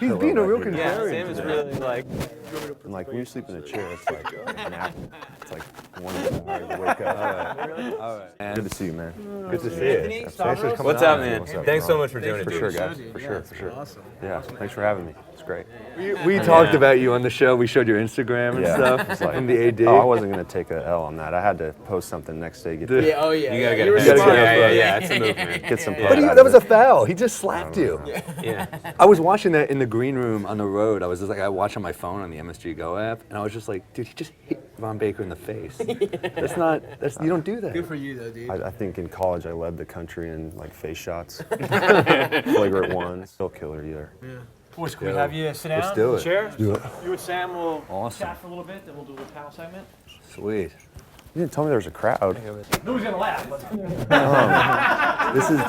He's being a real contrarian. Yeah, Sam is really like. And like when you sleep in a chair, it's like a nap. It's like 1 hour to wake up. All right. And good to see you, man. Good to see you. Thanks for coming What's on. up, man? What's up, Thanks bro? so much for doing it, For dude. sure, guys. For sure. Awesome. Yeah, thanks for having me. It's great. We talked about you on the show. We showed your Instagram and stuff. It's like, in the AD. Oh, I wasn't gonna take a L on that. I had to post something next day. Get You gotta get You it. were smart. Yeah, it's a move, man. get some. But that was a foul. He just slapped you. Yeah. I was watching that in the green room on the road. I was just like, I watched on my phone on the MSG Go app, and I was just like, dude, he just hit Ron Baker in the face. You don't do that. Good for you, though, dude. I think in college I led the country in like face shots, flagrant ones. Still killer either. Boys, can we have you sit down? Let's do it. Chair? Do it. You and Sam will Awesome. chat for a little bit, then we'll do a little panel segment. Sweet. You didn't tell me there was a crowd. Nobody's gonna laugh. This is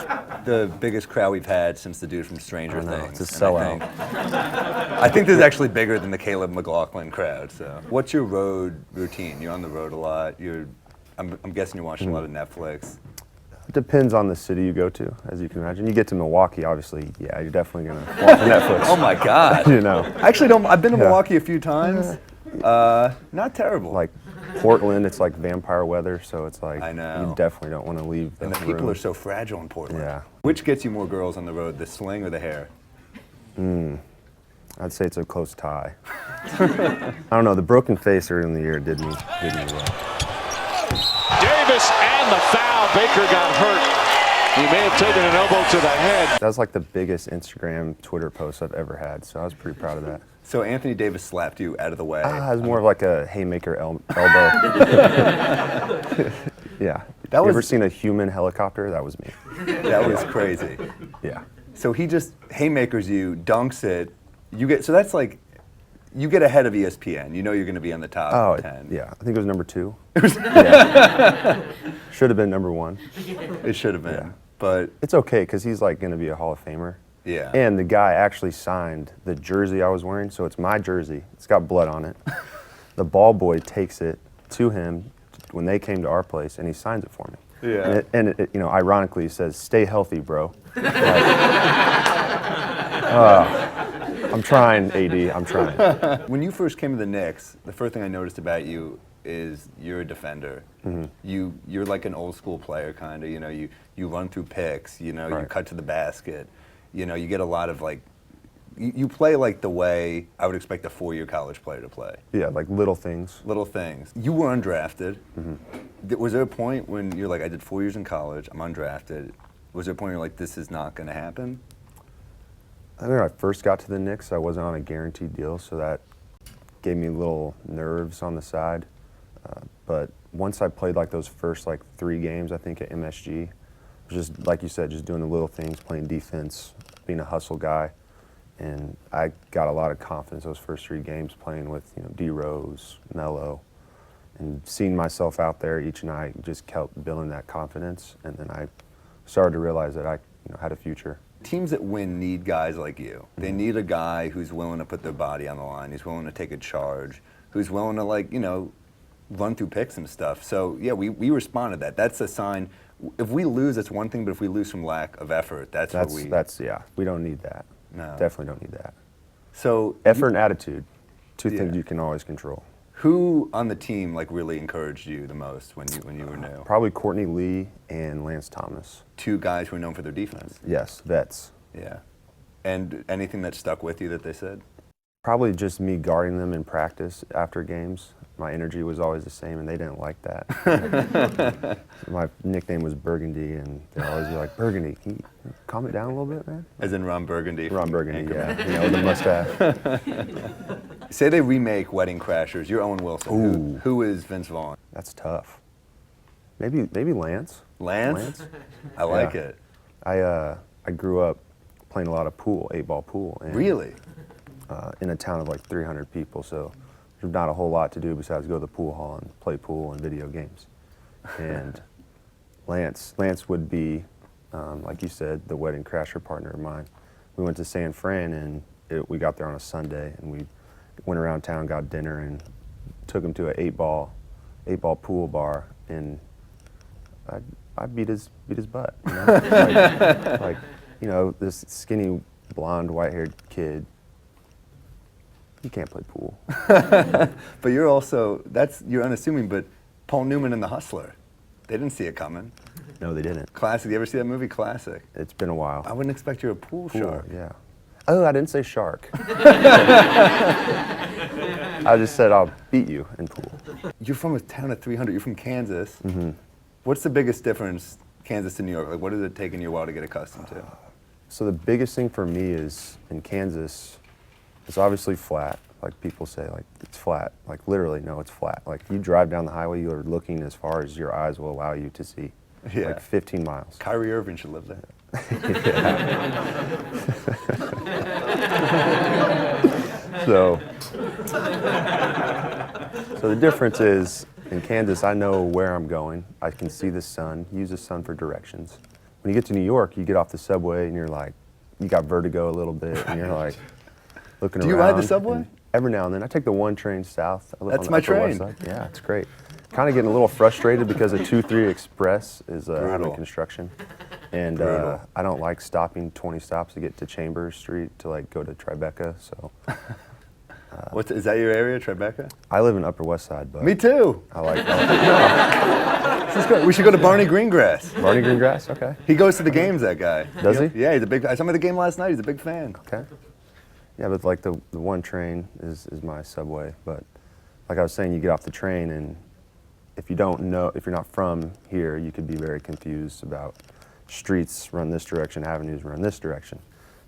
the biggest crowd we've had since the dude from Stranger I know, Things. it's a and sellout. I think this is actually bigger than the Caleb McLaughlin crowd. So, what's your road routine? You're on the road a lot. I'm guessing you're watching a lot of Netflix. It depends on the city you go to, as you can imagine. You get to Milwaukee, obviously, yeah, you're definitely gonna watch Netflix. Oh my God! You know, I actually don't. I've been to Milwaukee a few times. Not terrible. like Portland, it's like vampire weather, so it's like I know. you definitely don't want to leave the and the room. people are so fragile in Portland. Yeah. Which gets you more girls on the road, the sling or the hair? I'd say it's a close tie. I don't know. The broken face early in the year did me well. Davis and the foul. Baker got hurt. He may have taken an elbow to the head. That was like the biggest Instagram, Twitter post I've ever had, so I was pretty proud of that. So Anthony Davis slapped you out of the way. It was more of like a haymaker elbow. Yeah. That You ever was- seen a human helicopter? That was me. That was crazy. Yeah. So he just haymakers you, dunks it. So that's like, you get ahead of ESPN. You know you're going to be on the top Oh, 10. yeah. I think it was number 2. Yeah. Should have been number 1. It should have been. Yeah. But It's okay because he's like going to be a Hall of Famer. yeah. And the guy actually signed the jersey I was wearing, so it's my jersey. It's got blood on it. The ball boy takes it to him when they came to our place, and he signs it for me. Yeah. And it, you know, ironically, he says, "Stay healthy, bro." Like, I'm trying, AD. I'm trying. When you first came to the Knicks, the first thing I noticed about you is you're a defender. You're like an old school player, kind of. You know, you run through picks. You know, you Right. cut to the basket. You know, you get a lot of like. You play like the way I would expect a 4-year college player to play. Yeah, like little things. Little things. You were undrafted. Was there a point when you're like, I did 4 years in college, I'm undrafted. Was there a point where you're like, this is not going to happen? I think when I first got to the Knicks, I wasn't on a guaranteed deal, so that gave me little nerves on the side. But once I played like those first like 3 games, I think at MSG, it was just like you said, just doing the little things, playing defense, being a hustle guy, and I got a lot of confidence those first 3 games playing with D Rose, Melo, and seeing myself out there each night just kept building that confidence, and then I started to realize that I had a future. Teams that win need guys like you. They need a guy who's willing to put their body on the line, who's willing to take a charge, who's willing to run through picks and stuff. So yeah, we responded to that. That's a sign. If we lose, that's one thing, but if we lose from lack of effort, that's we don't need that. No. Definitely don't need that. So Effort and attitude, 2 things you can always control. who on the team like really encouraged you the most when you were new? Probably Courtney Lee and Lance Thomas. 2 guys who are known for their defense. Yes, vets. Yeah. And anything that stuck with you that they said? Probably just me guarding them in practice after games. My energy was always the same, and they didn't like that. My nickname was Burgundy, and they always be like, "Burgundy, can you calm it down a little bit, man?" As in Ron Burgundy. Ron from Burgundy, Anchorman. yeah, with the mustache. Say they remake Wedding Crashers. You're Owen Wilson. Ooh. Who is Vince Vaughn? That's tough. Maybe Lance. Lance? I like Yeah. it. I grew up playing a lot of pool, 8-ball pool. And, Really? in a town of like 300 people, so there's not a whole lot to do besides go to the pool hall and play pool and video games. And Lance would be, like you said, the Wedding Crasher partner of mine. We went to San Fran, and we got there on a Sunday, and we went around town, got dinner, and took him to an 8-ball pool bar, and I beat his butt. You know? like this skinny, blonde, white-haired kid You can't play pool. But you're also, you're unassuming, but Paul Newman and the Hustler, they didn't see it coming. No, they didn't. Classic. You ever see that movie? Classic. It's been a while. I wouldn't expect you're a pool shark. Yeah. Oh, I didn't say shark. I just said I'll beat you in pool. You're from a town of 300. You're from Kansas. Mm-hmm. What's the biggest difference, Kansas to New York? Like, what has it taken you a while to get accustomed to? So the biggest thing for me is in Kansas, it's obviously flat. Like people say, like it's flat. Like literally, no, it's flat. Like you drive down the highway, you are looking as far as your eyes will allow you to see. Yeah. Like 15 miles. Kyrie Irving should live there. So the difference is in Kansas, I know where I'm going. I can see the sun, use the sun for directions. When you get to New York, you get off the subway and you're like, you got vertigo a little bit and you're like looking around. Do you ride the subway? And every now and then. I take the 1 train south. I live That's on the my Upper West train. Side. Yeah, it's great. Kind of getting a little frustrated because the 2-3 Express is having Brutal. construction. And Brutal. I don't like stopping 20 stops to get to Chambers Street to like go to Tribeca, so. Is that your area, Tribeca? I live in Upper West Side, but Me too. I like We should go to Barney Greengrass. Barney Greengrass. Okay. He goes to the games, that guy. Does he? Yeah, he's a big. I saw him at the game last night. He's a big fan. Okay. Yeah, but like the 1 train is my subway. But like I was saying, you get off the train and if you don't know, if you're not from here, you could be very confused about streets run this direction, avenues run this direction.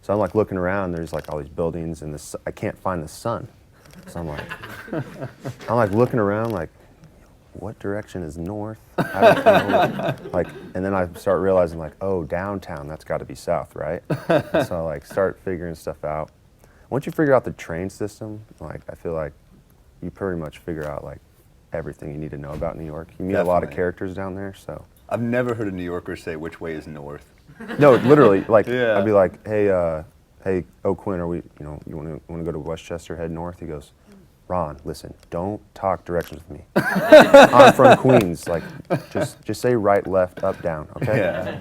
So I'm like looking around, there's like all these buildings and I can't find the sun. So I'm like looking around like, what direction is north? I don't know. Like, and then I start realizing like, oh, downtown, that's got to be south, right? So I like start figuring stuff out. Once you figure out the train system, like I feel like you pretty much figure out like everything you need to know about New York. You meet a lot of Definitely. characters down there, so. I've never heard a New Yorker say which way is north. No, literally, like Yeah. I'd be like, hey, O'Quinn, are we, you want to go to Westchester, head north? He goes, Ron, listen, don't talk directions with me. I'm from Queens, like just say right, left, up, down, okay? Yeah.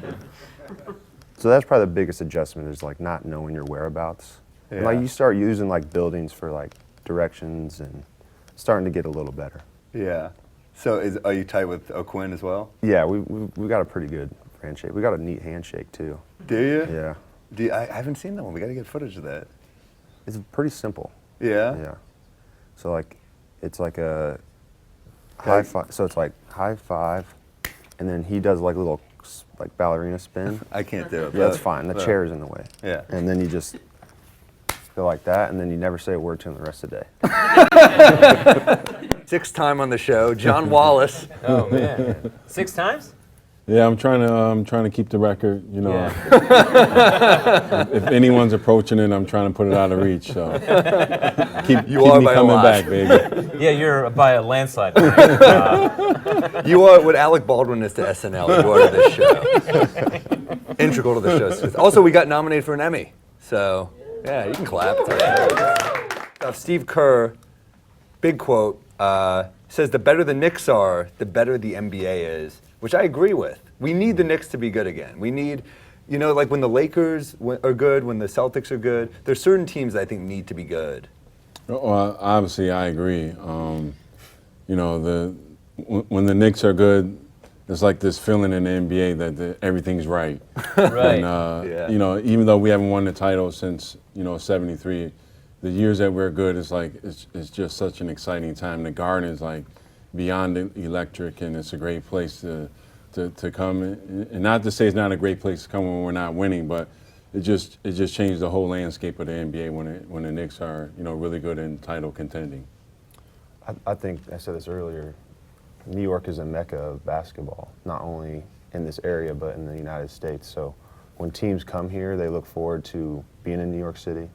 So that's probably the biggest adjustment is like not knowing your whereabouts. And like Yeah. you start using like buildings for like directions and starting to get a little better. Yeah. So are you tight with O'Quinn as well? Yeah, we got a pretty good handshake. We got a neat handshake too. Do you? Yeah, I haven't seen that one. We got to get footage of that. it's pretty simple. Yeah. Yeah. So like, it's like a high five. So it's like high five, and then he does like a little like ballerina spin. I can't do it. Yeah, that's fine. The chair's in the way. Yeah. And then you just go like that, and then you never say a word to him the rest of the day. 6th time on the show, John Wallace. Oh man, 6 times? Yeah, I'm trying to keep the record. You know, Yeah. if anyone's approaching it, I'm trying to put it out of reach. So keep You are me by a coming lot. back, baby. Yeah, you're by a landslide. You are what Alec Baldwin is to SNL. You are to this show. Integral to the show. Also, we got nominated for an Emmy. So, yeah, you can clap. Steve Kerr, big quote, says the better the Knicks are, the better the NBA is, which I agree with. We need the Knicks to be good again. We need, like when the Lakers are good, when the Celtics are good, there's certain teams that I think need to be good. Well, obviously, I agree. When the Knicks are good, it's like this feeling in the NBA that everything's right. Right. And, Yeah. even though we haven't won the title since, '73, the years that we're good, it's just such an exciting time. The Garden is like beyond electric, and it's a great place to come. And not to say it's not a great place to come when we're not winning, but it just changed the whole landscape of the NBA when the Knicks are really good in title contending. I think I said this earlier. New York is a mecca of basketball, not only in this area but in the United States. So when teams come here, they look forward to being in New York City.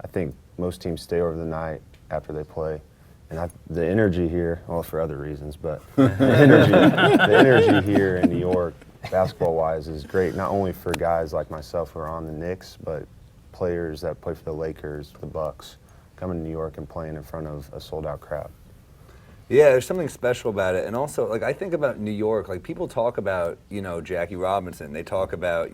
I think most teams stay over the night after they play. And the energy here, well, for other reasons, but the energy here in New York, basketball-wise, is great, not only for guys like myself who are on the Knicks, but players that play for the Lakers, the Bucks, coming to New York and playing in front of a sold-out crowd. Yeah, there's something special about it. And also, like, I think about New York, like, people talk about, Jackie Robinson. They talk about,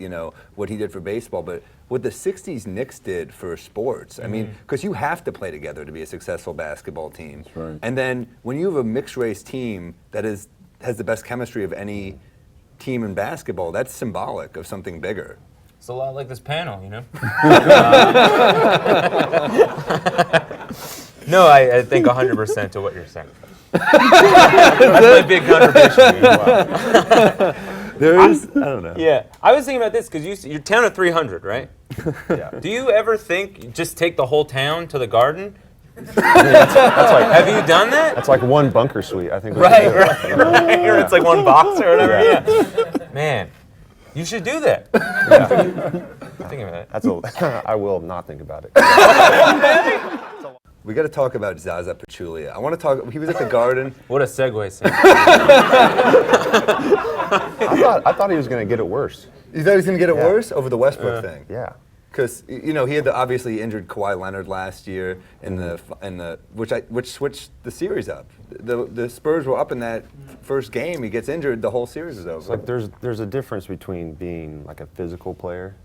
what he did for baseball. But what the 60s Knicks did for sports, I mean, because you have to play together to be a successful basketball team. That's right. And then when you have a mixed-race team that has the best chemistry of any team in basketball, that's symbolic of something bigger. It's a lot like this panel, you know? No, I think 100% to what you're saying. That's my big contribution. Wow. There is, I don't know. Yeah, I was thinking about this because you're town of 300, right? Yeah. Do you ever think just take the whole town to the Garden? Have you done that? That's like one bunker suite, I think. Right. Or it's like one box or whatever. Yeah. Man, you should do that. Think about it. That's I will not think about it. We got to talk about Zaza Pachulia. I want to talk. He was at the Garden. What a segue, Sam. I thought he was going to get it worse. You thought he was going to get it worse over the Westbrook thing? Yeah. Because he had the obviously injured Kawhi Leonard last year in the which switched the series up. The Spurs were up in that first game. He gets injured, the whole series is over. It's like there's a difference between being like a physical player,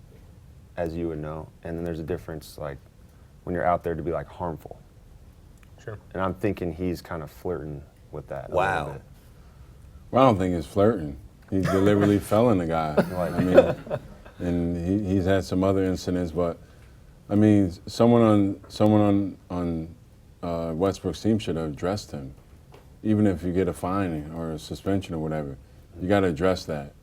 as you would know, and then there's a difference like when you're out there to be like harmful. Sure. And I'm thinking he's kind of flirting with that. a Wow. little bit. Well, I don't think it's flirting. He deliberately fell in the guy. I mean, and he's had some other incidents, but I mean, someone on Westbrook's team should have addressed him. Even if you get a fine or a suspension or whatever, you got to address that.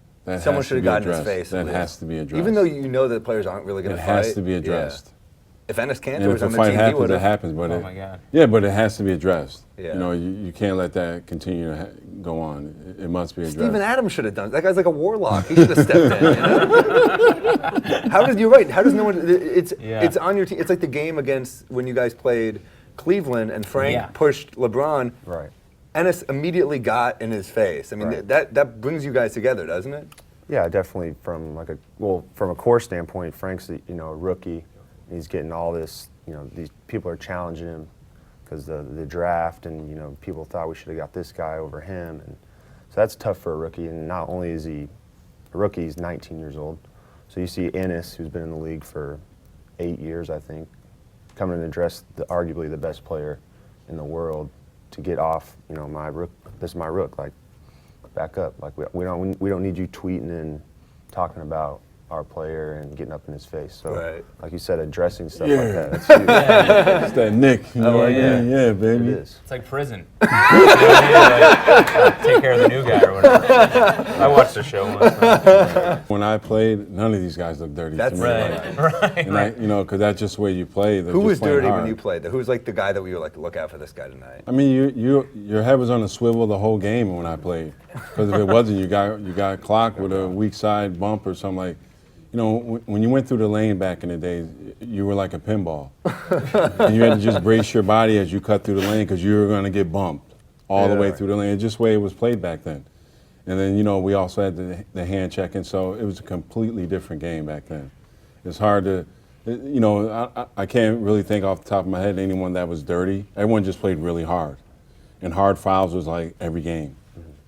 Someone should have gotten his face. That has to be addressed. Even though you know that players aren't really going it to fight. has to be addressed. Yeah. If Ennis Cantor And was if on a the fight team, he happens, would it have. happens. But Oh my God. Yeah, but it has to be addressed. Yeah. You know, you can't let that continue to go on. It must be addressed. Steven Adams should have done it. That guy's like a warlock. He should have stepped in. You know? You're right. How does no one? It's on your team. It's like the game against when you guys played Cleveland and Frank pushed LeBron. Right. Ennis immediately got in his face. I mean, Right. that brings you guys together, doesn't it? Yeah, definitely from from a core standpoint, Frank's a rookie. He's getting all this, these people are challenging him because the draft and people thought we should have got this guy over him, and so that's tough for a rookie. And not only is he a rookie, he's 19 years old. So you see Ennis, who's been in the league for 8 years, I think, coming and address arguably the best player in the world to get off. My rook. This is my rook. Like, back up. Like we don't need you tweeting and talking about our player and getting up in his face. So, like you said, addressing stuff like that. That's huge. It's that Nick. Yeah, baby. It is. It's like prison. Take care of the new guy or whatever. I watched the show once. When I played, none of these guys looked dirty. That's to me. Right. And because that's just the way you play. They're Who just was playing dirty hard. when you played? Who was like the guy that we were like, look out for this guy tonight? I mean, your head was on a swivel the whole game when I played. Because if it wasn't, you got clocked with a weak side bump or something like. When you went through the lane back in the days, you were like a pinball. And you had to just brace your body as you cut through the lane because you were going to get bumped all the way through the lane. It's just the way it was played back then. And then, we also had the hand checking, so it was a completely different game back then. It's hard to, I can't really think off the top of my head anyone that was dirty. Everyone just played really hard. And hard fouls was like every game.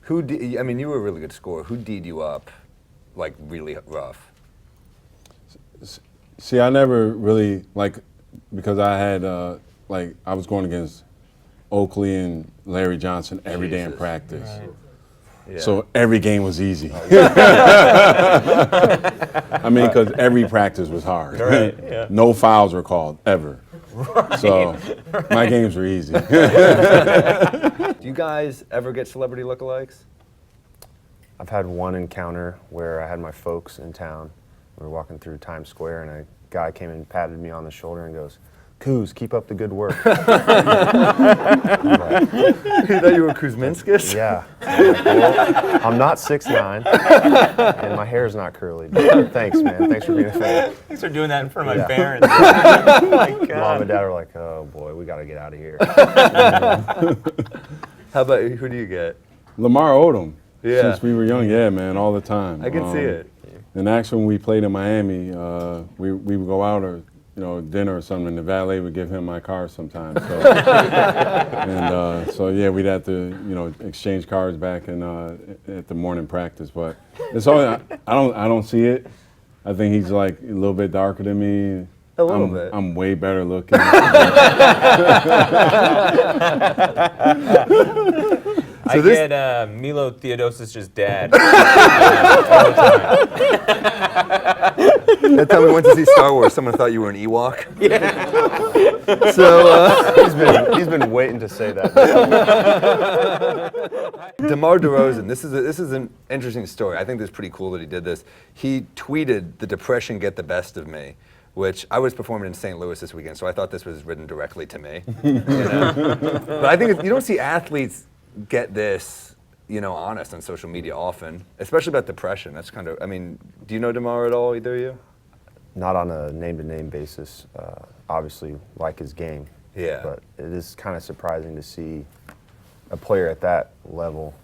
You were a really good scorer. Who D'd you up, like really rough? See, I never really, because I had, I was going against Oakley and Larry Johnson every day in practice. Right. Yeah. So every game was easy. I mean, because every practice was hard. Right, yeah. No fouls were called, ever. Right. So my games were easy. Do you guys ever get celebrity lookalikes? I've had one encounter where I had my folks in town. We were walking through Times Square, and a guy came and patted me on the shoulder and goes, "Kuz, keep up the good work." You thought you were Kuzminskis? Yeah. Well, I'm not 6'9", and my hair's not curly. But thanks, man. Thanks for being a fan. Thanks for doing that in front of my Yeah. parents. Oh my God. Mom and Dad were like, "Oh boy, we got to get out of here." How about you? Who do you get? Lamar Odom. Yeah. Since we were young, yeah, man, all the time. I can see it. And actually, when we played in Miami, we would go out or dinner or something, the valet would give him my car sometimes. So, and so yeah, we'd have to exchange cars back at the morning practice. But it's all I don't see it. I think he's like a little bit darker than me. A little bit. I'm way better looking. I this- get Milo Theodosic' dad. That time we went to see Star Wars, someone thought you were an Ewok. Yeah. So He's been waiting to say that. DeMar DeRozan, this is an interesting story. I think this is pretty cool that he did this. He tweeted, "The depression get the best of me," which I was performing in St. Louis this weekend, so I thought this was written directly to me. But I think you don't see athletes get this, honest on social media often, especially about depression. That's kind of, do you know DeMar at all, either of you? Not on a name-to-name basis. Obviously, like his game. Yeah. But it is kind of surprising to see a player at that level,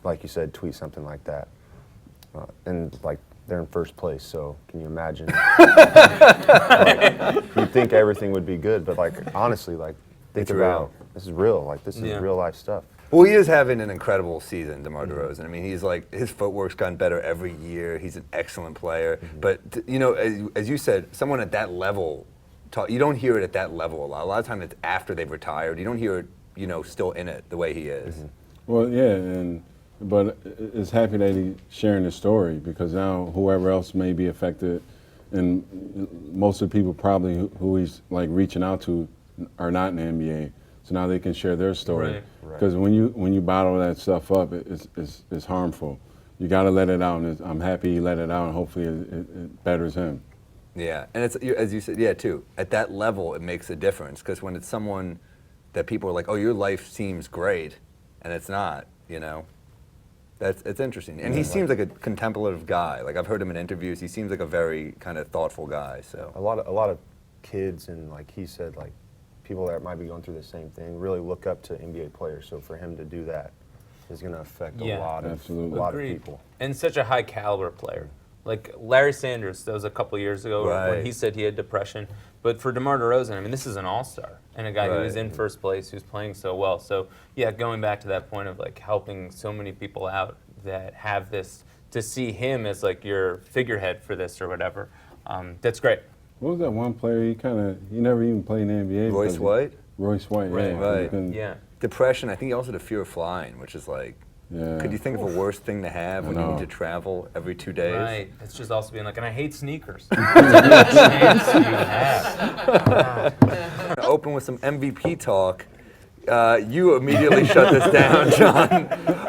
like you said, tweet something like that. And like they're in first place, so can you imagine? You'd think everything would be good, but like honestly, like think It's about real. this is real. Like this is Yeah. real life stuff. Well, he is having an incredible season, DeMar DeRozan. He's like, his footwork's gotten better every year. He's an excellent player. But, as you said, someone at that level, you don't hear it at that level a lot. A lot of times it's after they've retired. You don't hear it, still in it the way he is. Well, yeah, but it's happy that he's sharing his story, because now whoever else may be affected, and most of the people probably who he's like reaching out to are not in the NBA. So now they can share their story. Right. Because when you bottle that stuff up, it's harmful. You got to let it out, and I'm happy he let it out, and hopefully it betters him. Yeah, and it's, as you said, too, at that level it makes a difference, because when it's someone that people are like, oh, your life seems great, and it's not, it's interesting. And he seems like a contemplative guy. Like, I've heard him in interviews, he seems like a very kind of thoughtful guy, so. A lot of kids, and like he said, like people that might be going through the same thing really look up to NBA players. So for him to do that is going to affect Yeah. a lot Absolutely. of Agreed. people. And such a high caliber player. Like Larry Sanders, that was a couple years ago when Right. he said he had depression. But for DeMar DeRozan, this is an all-star and a guy who was Right. in first place, who's playing so well. So yeah, going back to that point of like helping so many people out that have this, to see him as like your figurehead for this or whatever, that's great. What was that one player? He never even played in the NBA. Royce because White? Royce White, Right. yeah. Right. He couldn't- Yeah. Depression, I think he also had a fear of flying, which is like, Yeah. could you think of a worse thing to have when you know. need to travel every 2 days? Right. It's just also being like, and I hate sneakers. What chance do you have? I'm gonna open with some MVP talk. You immediately shut this down, John.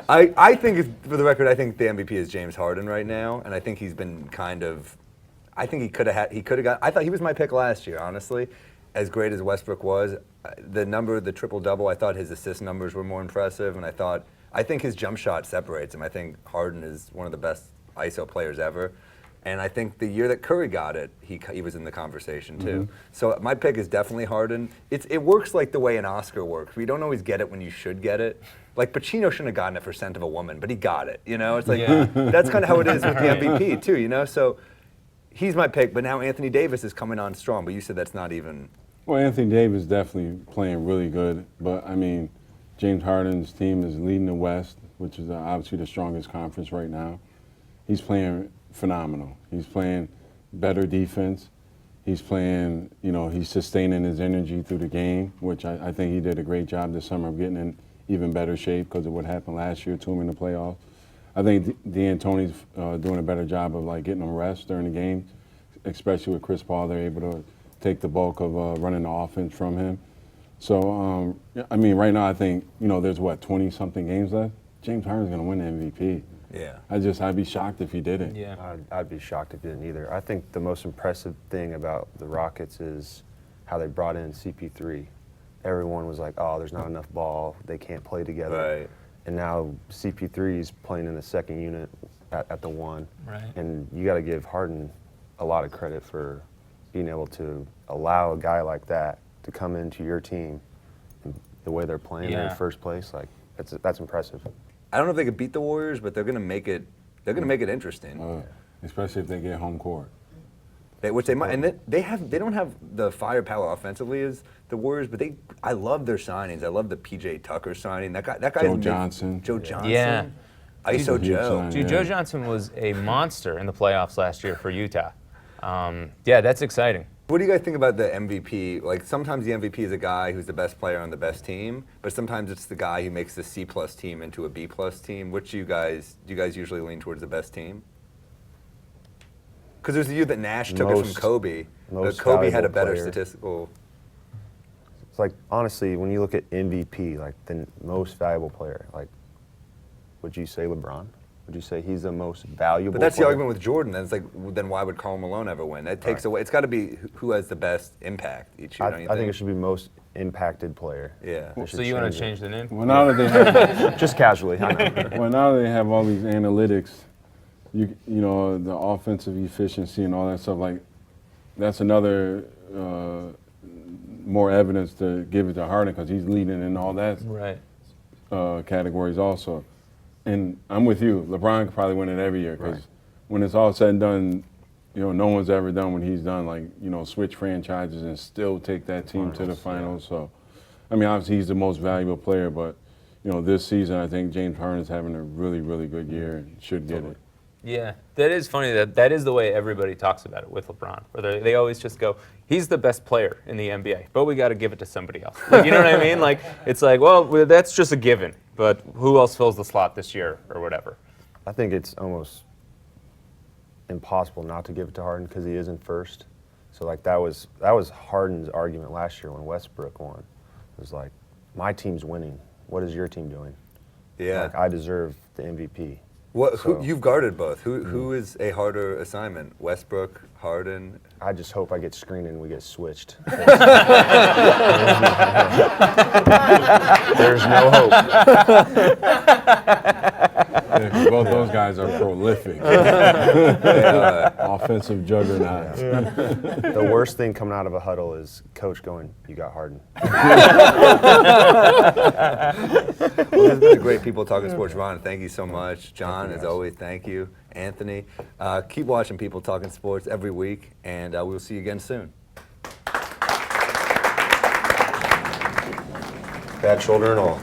I think, for the record, I think the MVP is James Harden right now, and I think he's been kind of. I think he could have got. I thought he was my pick last year, honestly. As great as Westbrook was, the triple-double, I thought his assist numbers were more impressive, and I think his jump shot separates him. I think Harden is one of the best ISO players ever. And I think the year that Curry got it, he was in the conversation too. So my pick is definitely Harden. It works like the way an Oscar works. We don't always get it when you should get it. Like Pacino shouldn't have gotten it for Scent of a Woman, but he got it. It's like that's kind of how it is with the MVP too. So he's my pick. But now Anthony Davis is coming on strong. But you said that's not even. Well, Anthony Davis definitely playing really good, but James Harden's team is leading the West, which is obviously the strongest conference right now. He's playing phenomenal. He's playing better defense. He's playing, he's sustaining his energy through the game, which I think he did a great job this summer of getting in even better shape because of what happened last year to him in the playoffs. I think D'Antoni's doing a better job of getting him rest during the game, especially with Chris Paul. They're able to take the bulk of running the offense from him. So, right now I think, there's 20-something games left. James Harden's going to win the MVP. Yeah. I'd be shocked if he didn't. Yeah. I'd be shocked if he didn't either. I think the most impressive thing about the Rockets is how they brought in CP3. Everyone was like, oh, there's not enough ball. They can't play together. Right. And now CP3 is playing in the second unit at the one. Right. And you got to give Harden a lot of credit for being able to allow a guy like that to come into your team and the way they're playing they're in first place. Like that's impressive. I don't know if they could beat the Warriors, but they're going to make it. They're going to make it interesting. Especially if they get home court. Which they might, and they don't have the firepower offensively as the Warriors, but I love their signings. I love the PJ Tucker signing. That guy. Joe Johnson. Joe Johnson. Yeah. ISO Huge Joe. sign. Dude, Yeah. Joe Johnson was a monster in the playoffs last year for Utah. Yeah, that's exciting. What do you guys think about the MVP? Like sometimes the MVP is a guy who's the best player on the best team, but sometimes it's the guy who makes the C+ team into a B+ team. Which do you guys usually lean towards the best team? Because there's the year that Nash took it from Kobe. But most Kobe had a valuable better player. statistical. It's like, honestly, when you look at MVP, like the most valuable player, like, would you say LeBron? Would you say he's the most valuable But that's the player? argument with Jordan. Then it's like, then why would Karl Malone ever win? That takes away. It's got to be who has the best impact each year. Don't you I think it should be most impacted player. Yeah. They should So you want to it. change the name? Well, now that they have, Just casually, I know. well, now that they have all these analytics, you know, the offensive efficiency and all that stuff. Like, that's another more evidence to give it to Harden because he's leading in all that Right. categories also. And I'm with you. LeBron could probably win it every year because Right. when it's all said and done, you know, no one's ever done what he's done. Like, you know, switch franchises and still take that team to the finals. So, I mean, obviously he's the most valuable player, but you know, this season I think James Harden's having a really, really good year and should get it. Yeah, that is funny. That is the way everybody talks about it with LeBron. Where they always just go, he's the best player in the NBA, but we got to give it to somebody else. Like, you know what I mean? Like, it's like, well, that's just a given. But who else fills the slot this year or whatever? I think it's almost impossible not to give it to Harden because he isn't first. So like that was Harden's argument last year when Westbrook won. It was like, my team's winning. What is your team doing? Yeah. Like I deserve the MVP. Who, you've guarded both. Who is a harder assignment? Westbrook, Harden. I just hope I get screened and we get switched. There's no hope. Yeah, 'cause both those guys are prolific. Offensive juggernauts. The worst thing coming out of a huddle is coach going, "You got Harden." Well, this has been a great People Talking Sports. Ron, thank you so much. John, as always, thank you. Anthony, keep watching People Talking Sports every week, and we'll see you again soon. Bad shoulder and all.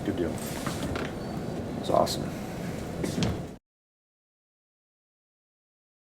Good deal. It's awesome.